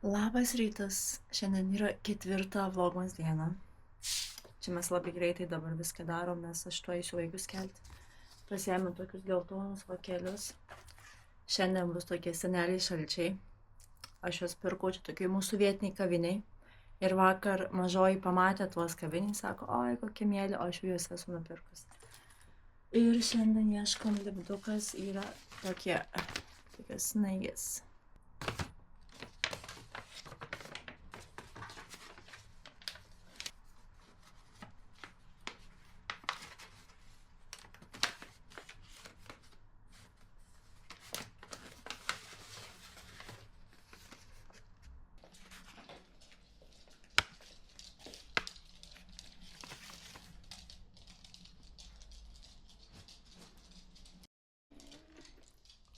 Labas rytas, šiandien yra 4 vlogmas diena. Čia mes labai greitai dabar viską darom, nes aš tuo eisiu vaikus kelti. Pasiėmė tokius geltonus vakelius. Šiandien bus tokie seneliai šalčiai. Aš juos pirkau čia tokiai mūsų vietiniai kaviniai. Ir vakar mažoji pamatė tuos kaviniai, sako, oi, kokie mėly, o aš juos esu nupirkus. Ir šiandien ieškom lipdukas yra tokias snaigės.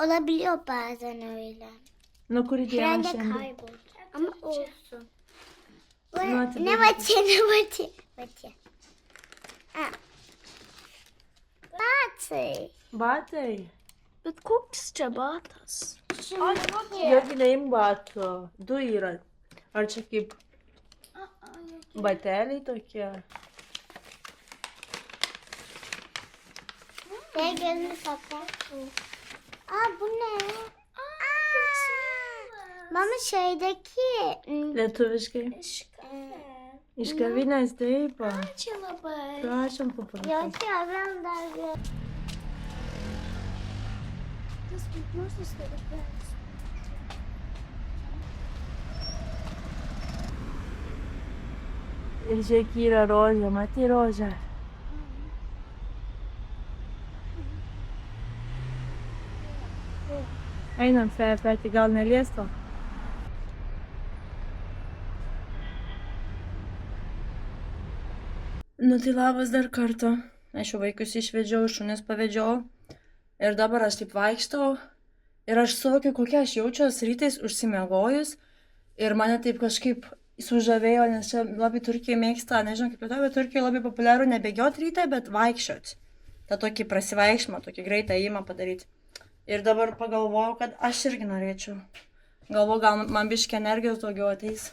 Olabiliyor bazen öyle. Kuri diena Herhalde šiandien? kayboldu. Ama olsun. Hadi Ne bakalım. batı. Ha. Batı. Batai. Bet koks čia batas? Jogi neimbatų. Du yra. Ar čia kaip bateliai tokie? Ne gözünü kapat. Aa bu ne? Mama şeydeki Lietuviškai. Iš kavinės taip. Čia labai. Prašom paprašau. Yok ben daha Tas priklausos dalykas. Ir žiūrėk, yra rožė, matai rožę. Einam, Feti, gal neliesto? Tai labas dar kartą. Aš jau vaikus išvedžiau, šunis pavedžiau. Ir dabar aš taip vaikštau. Ir aš suvokiu, kokia aš jaučiuosi rytais užsimiegojus. Ir mane taip kažkaip sužavėjo, nes čia labai Turkija mėgsta, nežinau kaip lietuviai, bet Turkija labai populiaru nebėgioti ryte, bet vaikščioti. Ta tokį prasivaikštimą, tokį greitą ėjimą padaryti. Ir dabar pagalvojau, kad aš irgi norėčiau. Galvoju, gal man biškį energijos daugiau ateis.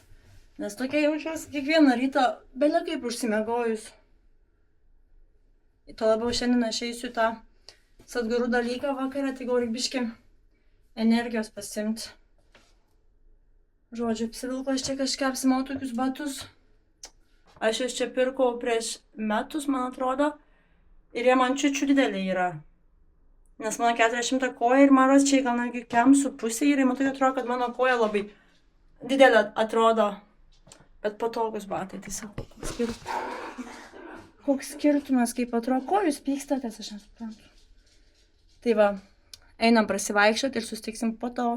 Nes tokia jaučiuosi kiekvieną rytą, belia kaip užsimiegojus. Tuo labiau šiandien aš eisiu tą Sadgurų dalyką vakarą, tai gal reikia biškį energijos pasimti. Žodžiu, apsivilko aš čia kažką apsimau tokius batus. Aš juos čia pirkau prieš metus, man atrodo. Ir jie man čiučiu dideliai yra. Nes mano 40 koja ir maros čia gal netgi 4,5 ir man tokia atrodo, kad mano koja labai didelė atrodo. Bet patogus batai, tai sako, koks skirtumas, kaip atrodo, ko jūs pykstatės, aš nesuprantu. Tai va, einam prasivaikščioti ir susitiksim po to.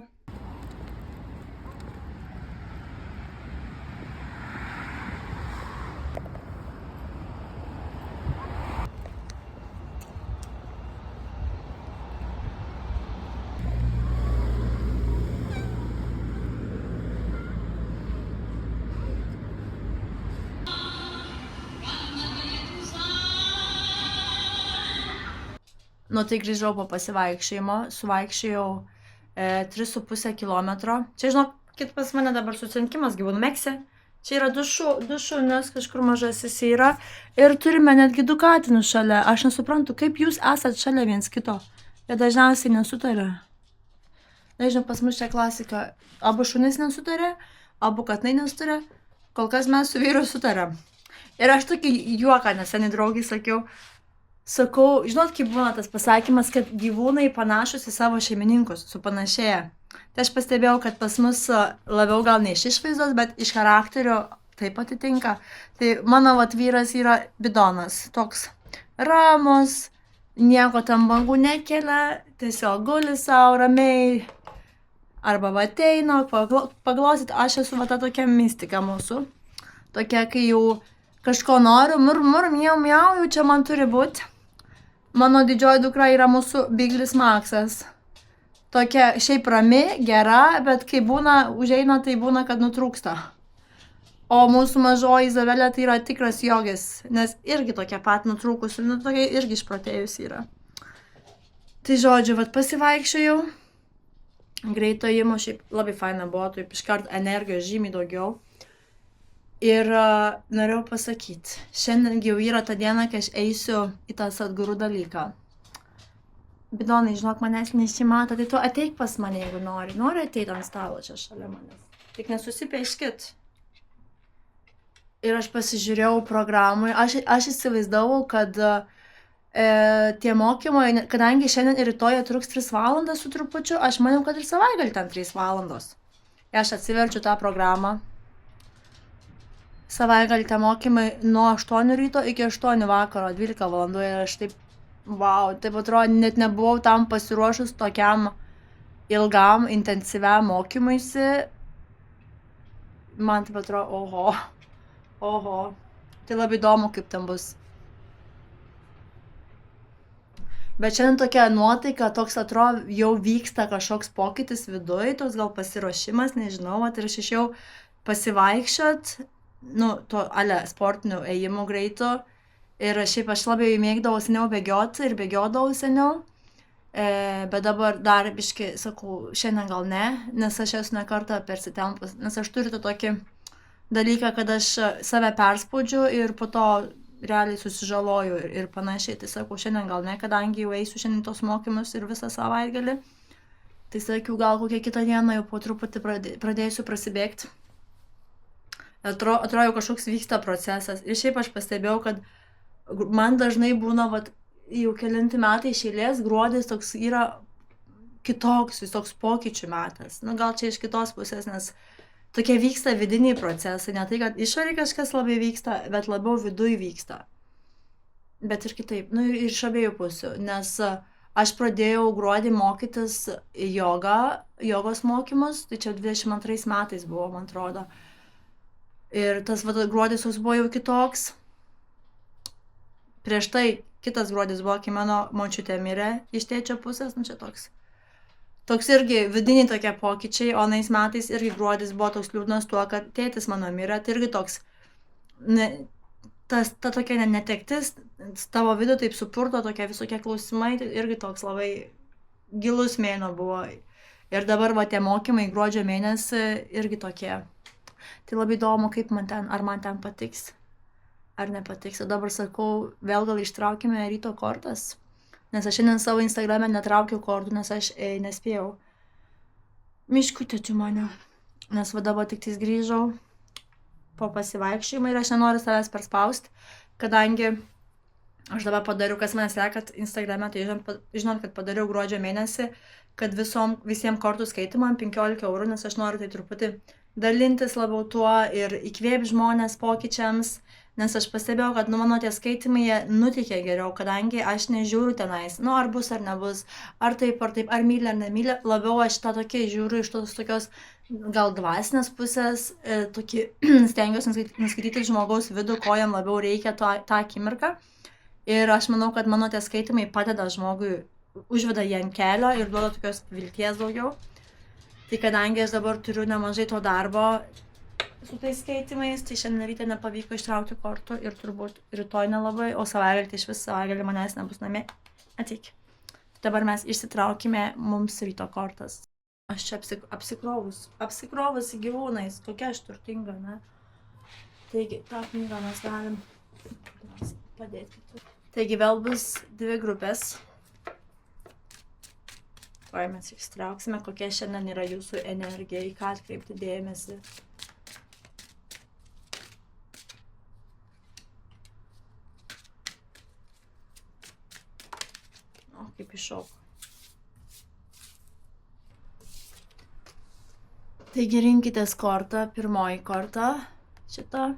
Tai grįžau po pasivaikščiojimo, suvaikščiojau 3,5 kilometro. Čia, žinokit, pas mane dabar susirinkimas gyvūnų Meksė. Čia yra du šunės, kažkur mažasis yra. Ir turime netgi 2 katinus šalia. Aš nesuprantu, kaip jūs esat šalia viens kito. Jie dažniausiai nesutarė. Nežinau, pas mus čia klasika. Abu šunys nesutarė, abu katinai nesutarė. Kol kas mes su vyru sutarėm. Ir aš tokį juoką neseniai draugai sakiau. Sakau, žinot, kaip būna tas pasakymas, kad gyvūnai panašus į savo šeimininkus, supanašėja. Tai aš pastebėjau, kad pas mus labiau gal ne iš išvaizdos, bet iš charakterio taip atitinka. Tai mano vyras yra bidonas, toks ramus, nieko tam bangų nekelia, tiesiog guli savo ramiai. Arba ateina, paglosit, aš esu ta tokia mistika mūsų. Tokia, kai jau kažko noriu, mur, miau, jau čia man turi būti. Mano didžioji dukra yra mūsų Biglis Maksas. Tokia šiaip rami, gera, bet kai būna, užeina, tai būna, kad nutrūksta. O mūsų mažoji Izabelė tai yra tikras jogis, nes irgi tokia pat nutrūkusi, tokia irgi išprotėjusi yra. Tai žodžiu, pasivaikščiojau. greito ėjimo, šiaip labai faina buvo, taip iškart energijos žymiai daugiau. Ir norėjau pasakyti, šiandien jau yra ta diena, kai aš eisiu į tą Sadhguru dalyką. Bidonai, žinok, manęs nesimato, tai tu ateik pas mane, jeigu nori. Nori ateiti ant stalo čia šalia manęs. Tik nesusipieškit. Ir aš pasižiūrėjau programui, aš įsivaizdavau, kad tie mokymai, kadangi šiandien ir rytoj jie truks 3 valandas su trupučiu, aš maniau, kad ir savaitgalį ten 3 valandos. Aš atsiverčiu tą programą. Savaitgalį tie mokymai nuo 8 ryto iki 8 vakaro, 12 valandų ir aš taip, wow, taip atrodo, net nebuvau tam pasiruošus tokiam ilgam, intensyviam mokymuisi. Man taip atrodo, oho, tai labai įdomu, kaip ten bus. Bet šiandien tokia nuotaika, toks atrodo, jau vyksta kažkoks pokytis viduj, toks gal pasiruošimas, nežinau, ir aš išėjau pasivaikščiot, to sportinių ėjimų greito. Ir šiaip aš labai mėgdavau seniau bėgioti ir bėgiodavau seniau. Bet dabar dar biškai sakau, šiandien gal ne, nes aš esu ne kartą persitempus, nes aš turiu tokį dalyką, kad aš save perspaudžiu ir po to realiai susižaloju ir panašiai. Tai sakau, šiandien gal ne, kadangi jau eisiu šiandien tos mokymus ir visą savaitgalį. Tai sakiau, gal kokią kitą dieną jau po truputį pradėsiu prasibėgti. Atrodo, kažkoks vyksta procesas. Ir šiaip aš pastebėjau, kad man dažnai būna, jau kelinti metai iš eilės, gruodis toks yra kitoks, jis toks pokyčių metas. Gal čia iš kitos pusės, nes tokie vyksta vidiniai procesai, ne tai, kad išoriai kažkas labai vyksta, bet labiau viduj vyksta. Bet ir kitaip, ir iš abiejų pusių, nes aš pradėjau gruodį mokytis jogos mokymus, tai čia 22 metais buvo, man atrodo. Ir tas gruodis buvo jau kitoks. Prieš tai kitas gruodis buvo, kai mano močiutė mirė iš tėčio pusės, čia toks. Toks irgi vidiniai tokie pokyčiai, o nais metais irgi gruodis buvo toks liūdnas tuo, kad tėtis mano mirė, tai irgi toks, ta tokia netektis, tavo vidų taip supurto, tokie visokie klausimai, tai irgi toks labai gilus mėnuo buvo. Ir dabar tie mokymai gruodžio mėnesį irgi tokie. Tai labai įdomu, kaip ar man ten patiks, ar nepatiks. Ir dabar sakau, vėl gal ištraukime ryto kortas. Nes aš šiandien savo Instagrame netraukiau kortų, nes aš nespėjau. Miškutė čia mane. Nes dabar tik tais grįžau po pasivaikščiojimą ir aš nenoriu savęs perspausti, kadangi aš dabar padariau, kas mane sekat Instagrame, tai žinot, kad padariau gruodžio mėnesį, kad visiems kortų skaitimam 15 €, nes aš noriu tai truputį dalintis labiau tuo ir įkvėpti žmonės pokyčiams. Nes aš pastebėjau, kad mano tie skaitimai nutikė geriau, kadangi aš nežiūriu tenais, ar bus ar nebus, ar taip, ar myli ar nemyli. Labiau aš tą tokį žiūriu iš tos tokios gal dvasinės pusės, stengiuosi nuskaityti žmogaus vidų, ko jam labiau reikia tą akimirką. Ir aš manau, kad mano tie skaitimai padeda žmogui, užveda jį ant kelio ir duoda tokios vilties daugiau. Tai kadangi aš dabar turiu nemažai to darbo su tais skaitimais, tai šiandien ryte nepavyko ištraukti kortų ir turbūt rytoj nelabai, o savaitgalį, tai iš vis savaitgalį manęs nebus namie. Ateik. Dabar mes išsitraukime mums ryto kortas. Aš čia apsikrovus gyvūnais, kokia aš turtinga, ne? Taigi, tą knygą mes galim padėti. Taigi vėl bus 2 grupės. Tuoj mes išsitrauksime, kokia šiandien yra jūsų energija, į ką atkreipti dėmesį. Kaip iššoko. Taigi rinkitės kortą, pirmoji korta, šitą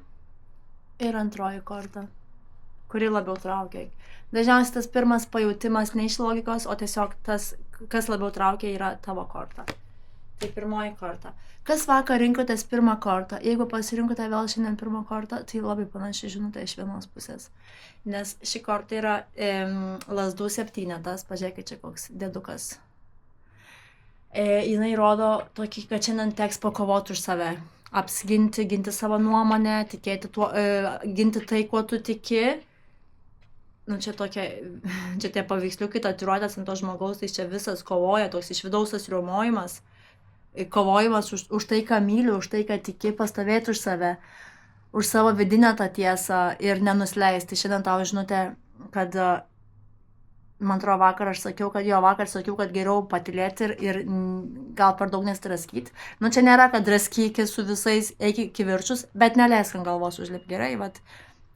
ir antroji korta, kuri labiau traukia. Dažniausiai tas pirmas pajūtimas ne iš logikos, o tiesiog tas, kas labiau traukia, yra tavo korta. Tai pirmoji korta. Kas vakar rinkotės pirmą kortą? Jeigu pasirinkote vėl šiandien pirmą kortą, tai labai panašiai žinote iš vienos pusės. Nes ši korta yra lazdų 7, pažiūrėkit čia koks dėdukas. Jinai rodo tokį, kad šiandien teks pakovoti už save. Apsiginti, ginti savo nuomonę, tikėti tuo, ginti tai, kuo tu tiki. Čia tie paveiksliukai tatuiruotės ant to žmogaus, tai čia visas kovoja, toks iš vidaus tas riaumojimas. kovojimas už tai, ką myli, už tai, ką tiki, pastovėti už save, už savo vidinę tą tiesą ir nenusileisti. Šiandien tau žinutė, kad man atrodo vakar sakiau, kad geriau patilėti ir gal per daug nestraskyti. Nu, čia nėra, kad draskykis su visais, eik iki viršus, bet neleisk ant galvos užlipti gerai, vat.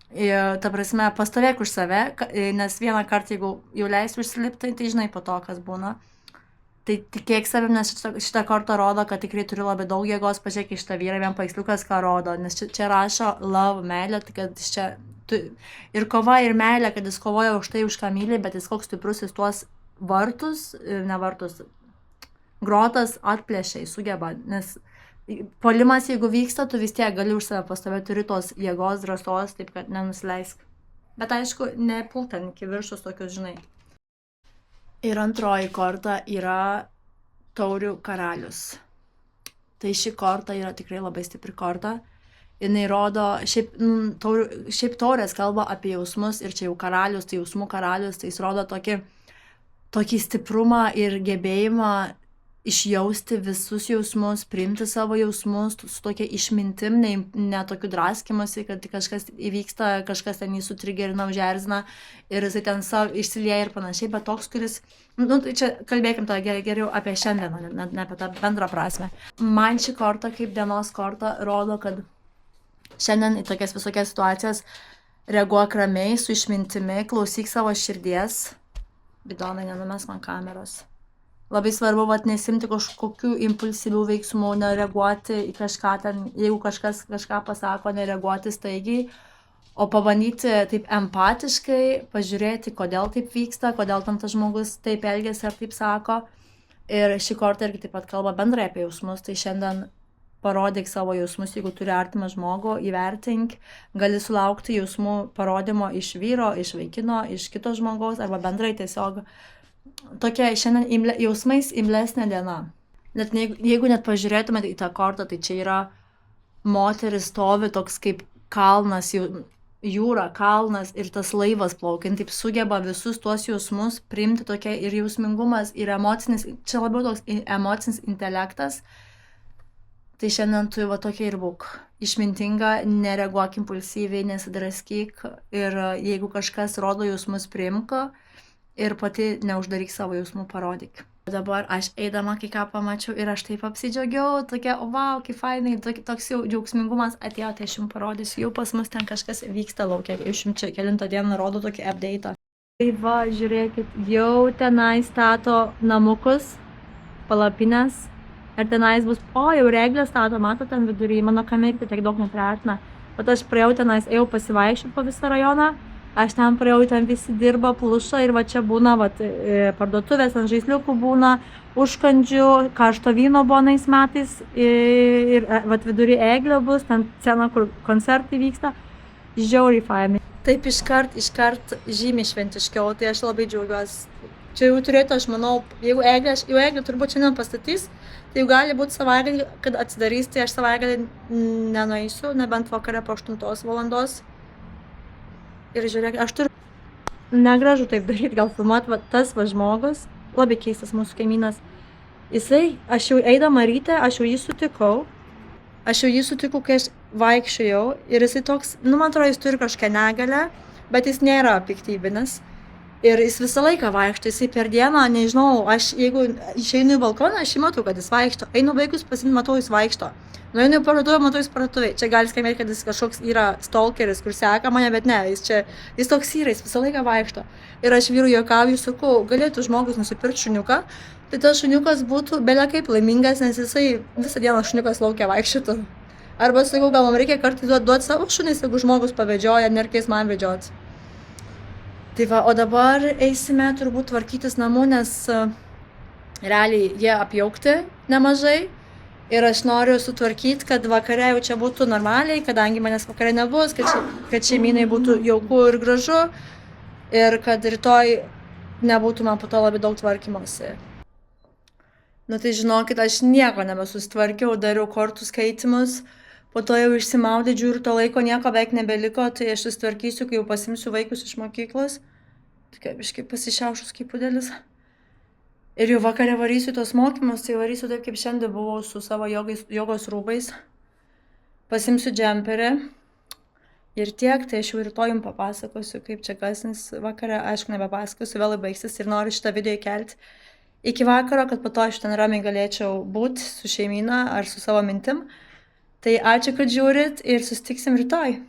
Ta prasme, pastovėk už save, nes vieną kartą, jeigu jau leisi užsilipti, tai žinai po to, kas būna. Tai tikėk savim, nes šitą kortą rodo, kad tikrai turi labai daug jėgos, pažiūrėk į šitą vyrą, vien paveiksliukas ką rodo, nes čia rašo love, meilė, tai kad čia ir kova, ir meilė, kad jis kovoja už tai, už ką myli, bet jis koks stiprus, jis tuos grotas atplėšia, sugeba, nes puolimas, jeigu vyksta, tu vis tiek gali už save pastovėti, turi tos jėgos, drąsos, taip kad nenusileisk. Bet aišku, nepult ten iki viršus tokius, žinai. Ir antroji korta yra taurių karalius. Tai ši korta yra tikrai labai stipri korta. Jinai rodo, šiaip taurės kalba apie jausmus ir čia jau karalius, tai jausmų karalius, tai jis rodo tokį stiprumą ir gebėjimą išjausti visus jausmus, priimti savo jausmus su tokia išmintim, ne tokiu draskimusi, kad kažkas įvyksta, kažkas ten jį sutrigerina, užerzina ir jisai ten savo išsilieja ir panašiai, bet toks, kuris, tai čia kalbėkim tą geriau apie šiandieną, ne apie tą bendrą prasme. Man ši korta kaip dienos korta rodo, kad šiandien į tokias visokias situacijas reaguok ramiai, su išmintimi, klausyk savo širdies. Bidonai, nenumes man kameros. Labai svarbu, nesimti kažkokių impulsyvių veiksmų, nereaguoti į kažką ten, jeigu kažkas kažką pasako, nereaguoti staigiai, o pabandyti taip empatiškai, pažiūrėti, kodėl taip vyksta, kodėl tam tas žmogus taip elgiasi ar taip sako. Ir ši korta irgi taip pat kalba bendrai apie jausmus, tai šiandien parodyk savo jausmus, jeigu turi artimą žmogų, įvertink, gali sulaukti jausmų parodymo iš vyro, iš vaikino, iš kito žmogaus arba bendrai tiesiog. Tokia šiandien jausmais imlesnė diena. Net jeigu net pažiūrėtumėte į tą kortą, tai čia yra moteris stovi toks kaip kalnas, jūra, kalnas ir tas laivas plaukiant, taip sugeba visus tuos jausmus priimti tokia ir jausmingumas, ir emocinis, čia labiau toks emocinis intelektas. Tai šiandien tu tokia ir būk. Išmintinga, nereaguok impulsyviai, nesidraskyk ir jeigu kažkas rodo jausmus, priimk ir pati neuždaryk savo jausmų, parodyk. Dabar aš eidama kai ką pamačiau ir aš taip apsidžiaugiau, tokia, wow, kaip fainai, toks jau džiaugsmingumas atėjo, tai aš jums parodysiu, jau pas mus ten kažkas vyksta laukia, iš jums čia kelintą dieną rodo tokį update'ą. Tai va, žiūrėkit, jau tenai stato namukus, palapinės, ir tenais bus, jau reglę stato, mato ten vidury, mano kamerį tiek daug nepriartina, bet aš praėjau tenais, ėjau pasivaikščioti po visą rajoną. Aš ten praėjau, ten visi dirba, pluša ir va čia būna parduotuvės, ant žaisliukų būna, užkandžių, karšto vyno buvo nais metais ir vidury eglė bus, ten scena, kur koncertai vyksta, žiauriai fainai. Taip iškart žymiai šventiškiau, tai aš labai džiaugiuosi. Čia jau turėtų, aš manau, jeigu eglė turbūt šiandien pastatys, tai jau gali būti savaitgalį, kad atsidarys, tai aš savaitgalį nenueisiu, nebent vakare po 8 valandos. Ir žiūrėk, aš turiu negražu taip daryti, gal filmuoti, tas žmogus, labai keistas mūsų kaimynas. Jisai, aš jau eidama ryte, aš jau jį sutikau, kai aš vaikščiojau ir jisai toks, man atrodo, jis turi kažkokią negalę, bet jis nėra piktybinis. Ir jis visą laiką vaikšto, jisai per dieną, nežinau, aš jeigu išeinu į balkoną, aš jį matau, kad jis vaikšto, einu vaikus pasimti, matau, jis vaikšto. Nueinu į parduotuvę, matau, jis parduotuvėj. Čia gali skambėti, kad jis kažkoks yra stalkeris, kur seka mane, bet ne, jis toks yra, jis visą laiką vaikšto. Ir aš vyrui juokauju, sakau, galėtų žmogus nusipirkti šuniuką, tai tas šuniukas būtų belia kaip laimingas, nes jisai visą dieną šuniukas laukia vaikščiotų. Arba sakau, gal man reikia kartais duoti savo šunis, jeigu žmogus pavedžioja, nereikės man vedžioti. Tai va, o dabar eisime turbūt tvarkytis namų, nes realiai jie apjaukti nemažai. Ir aš noriu sutvarkyti, kad vakare jau čia būtų normaliai, kadangi manęs vakare nebus, kad šeimynai būtų jauku ir gražu ir kad rytoj nebūtų man po to labai daug tvarkymosi. Tai žinokit, aš nieko nebesustvarkiau, dariau kortų skaitimus, po to jau išsimaudė, žiūriu, to laiko nieko beveik nebeliko, tai aš sustvarkysiu, kai jau pasimsiu vaikus iš mokyklos, tokia biškai pasišiaušus kaip pudelis. Ir jau vakarė varysiu tos mokymus, tai varysiu taip, kaip šiandien buvau su savo jogos rūbais. Pasimsiu džemperį. Ir tiek, tai aš jau rytoj jums papasakosiu, kaip čia kas, nes vakarą, aišku, nebepasakosiu, vėl baigsis ir noriu šitą video įkelti iki vakaro, kad po to aš ten ramiai galėčiau būti su šeimyna ar su savo mintim. Tai ačiū, kad žiūrit ir susitiksim rytoj.